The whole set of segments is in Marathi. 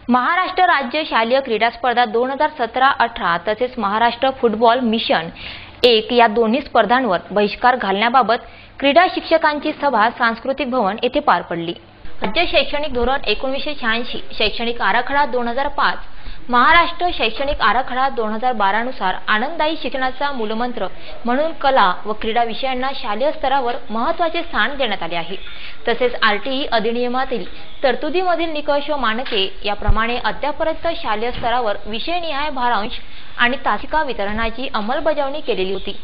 महाराष्ट्र राज्य शालेय क्रीडा स्पर्धा 2017-18 तसेच महाराष्ट्र फुटबॉल मिशन 1 या दोन्ही स्पर्धांवर बहिष्कार घालण्याबाबत क्रीडा शिक्षकांची सभा सांस्कृतिक भवन येथे पार पडली। राज्य शैक्षणिक धोरण 1986, शैक्षणिक आराखडा 2005, महाराष्ट्र शैक्षणिक आराखडा 2012 नुसार आनंददायी शिक्षणाचा मूलमंत्र म्हणून कला व क्रीडा विषयांना शालेय स्तरावर महत्त्वाचे स्थान देण्यात आले आहे। तसेच आरटीई अधिनियमातील तरतुदीमधील निकष व मानके याप्रमाणे अद्यापर्यंत शालेय स्तरावर विषयनिहाय भारांश आणि तासिका वितरणाची अंमलबजावणी केलेली होती।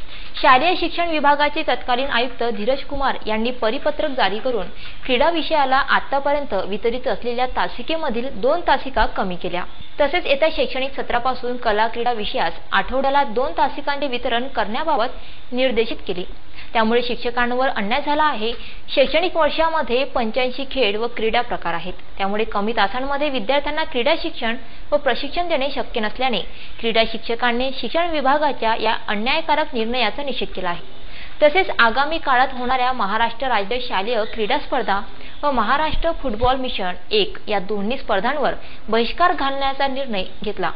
शालेय शिक्षण विभागाचे तत्कालीन आयुक्त धीरज कुमार यांनी परिपत्रक जारी करून क्रीडा विषयाला आतापर्यंत वितरित असलेल्या तासिकेमधील 2 तासिका कमी केल्या। तसेच येत्या शैक्षणिक सत्रापासून कला क्रीडा विषयास आठवड्याला 2 तासिकांचे वितरण करण्याबाबत निर्देशित केले। त्यामुळे शिक्षकांवर अन्याय झाला आहे। शैक्षणिक वर्षामध्ये 85 खेळ व क्रीडा प्रकार आहेत। त्यामुळे कमी तासांमध्ये विद्यार्थ्यांना क्रीडा शिक्षण व प्रशिक्षण देणे शक्य नसल्याने क्रीडा शिक्षकांनी शिक्षण विभागाच्या या अन्यायकारक निर्णयाचा निषेध केला आहे। तसेच आगामी काळात होणाऱ्या महाराष्ट्र राज्य शालेय क्रीडा स्पर्धा व महाराष्ट्र फुटबॉल मिशन 1 या दोन्ही स्पर्धांवर बहिष्कार घालण्याचा निर्णय घेतला।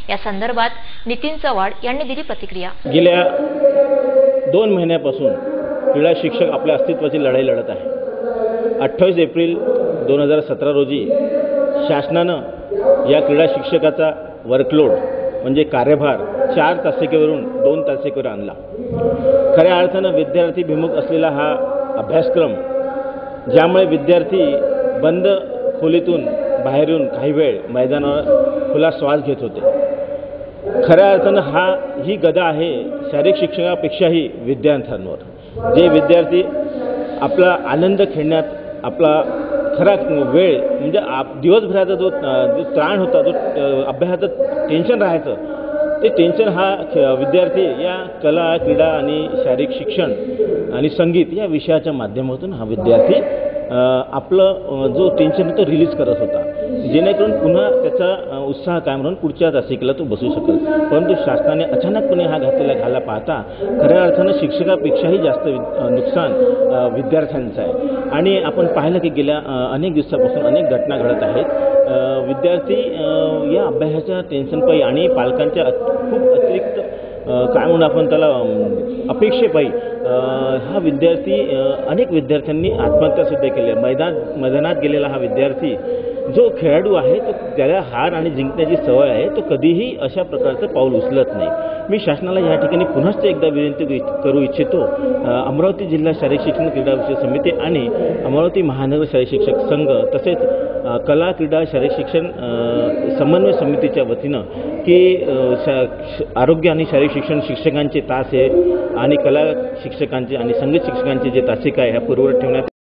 या संदर्भात नितीन चव्हाण यांनी दिली प्रतिक्रिया। गेल्या 2 महिन्यापासून क्रीडा शिक्षक आपल्या अस्तित्वाची लढाई लढत आहे। 28 एप्रिल 2017 रोजी शासनानं या क्रीडा शिक्षकाचा वर्कलोड म्हणजे कार्यभार 4 तासिकेवरून 2 तासिकेवर आणला। खऱ्या अर्थानं विद्यार्थीभिमुख असलेला हा अभ्यासक्रम, ज्यामुळे विद्यार्थी बंद खोलीतून बाहेर येऊन काही वेळ मैदानावर खुला श्वास घेत होते। खऱ्या अर्थानं ही गदा आहे शारीरिक शिक्षणापेक्षाही विद्यार्थ्यांवर। जे विद्यार्थी आपला आनंद खेळण्यात आपला खरा वेळ म्हणजे दिवसभराचा जो त्राण होता, जो अभ्यासाचं टेन्शन राहायचं, ते टेन्शन हा विद्यार्थी या कला, क्रीडा आणि शारीरिक शिक्षण आणि संगीत या विषयाच्या माध्यमातून हा विद्यार्थी आपलं जो टेन्शन होतं रिलीज करत होता, जेणेकरून पुन्हा त्याचा उत्साह कायम राहून पुढच्या तासिकेला तो बसू शकेल। परंतु शासनाने अचानकपणे हा घातलेला घाला पाहता खऱ्या अर्थानं शिक्षकापेक्षाही जास्त नुकसान विद्यार्थ्यांचं आहे। आणि आपण पाहिलं की गेल्या अनेक दिवसापासून अनेक घटना घडत आहेत। विद्यार्थी या अभ्यासाच्या टेन्शनपायी आणि पालकांच्या खूप अतिरिक्त काय म्हणून आपण त्याला अपेक्षेपायी हा विद्यार्थी अनेक विद्यार्थ्यांनी आत्महत्या सुद्धा केली। मैदानात गेलेला हा विद्यार्थी जो खेळाडू आहे, तो त्याला हार आणि जिंकण्याची सवय आहे, तो कधीही अशा प्रकारचं पाऊल उचलत नाही। मी शासनाला या ठिकाणी पुन्हा एकदा विनंती करू इच्छितो, अमरावती जिल्हा शारीरिक शिक्षण क्रीडा विषय समिती आणि अमरावती महानगर शारीरिक शिक्षक संघ तसेच कला, क्रीडा, शारीरिक शिक्षण समन्वय समितीच्या वतीनं की आरोग्य आणि शारीरिक शिक्षण शिक्षकांचे तास आहे आणि कला शिक्षकांचे आणि संगीत शिक्षकांचे जे तासिका आहे ह्या पूर्ववत ठेवण्यात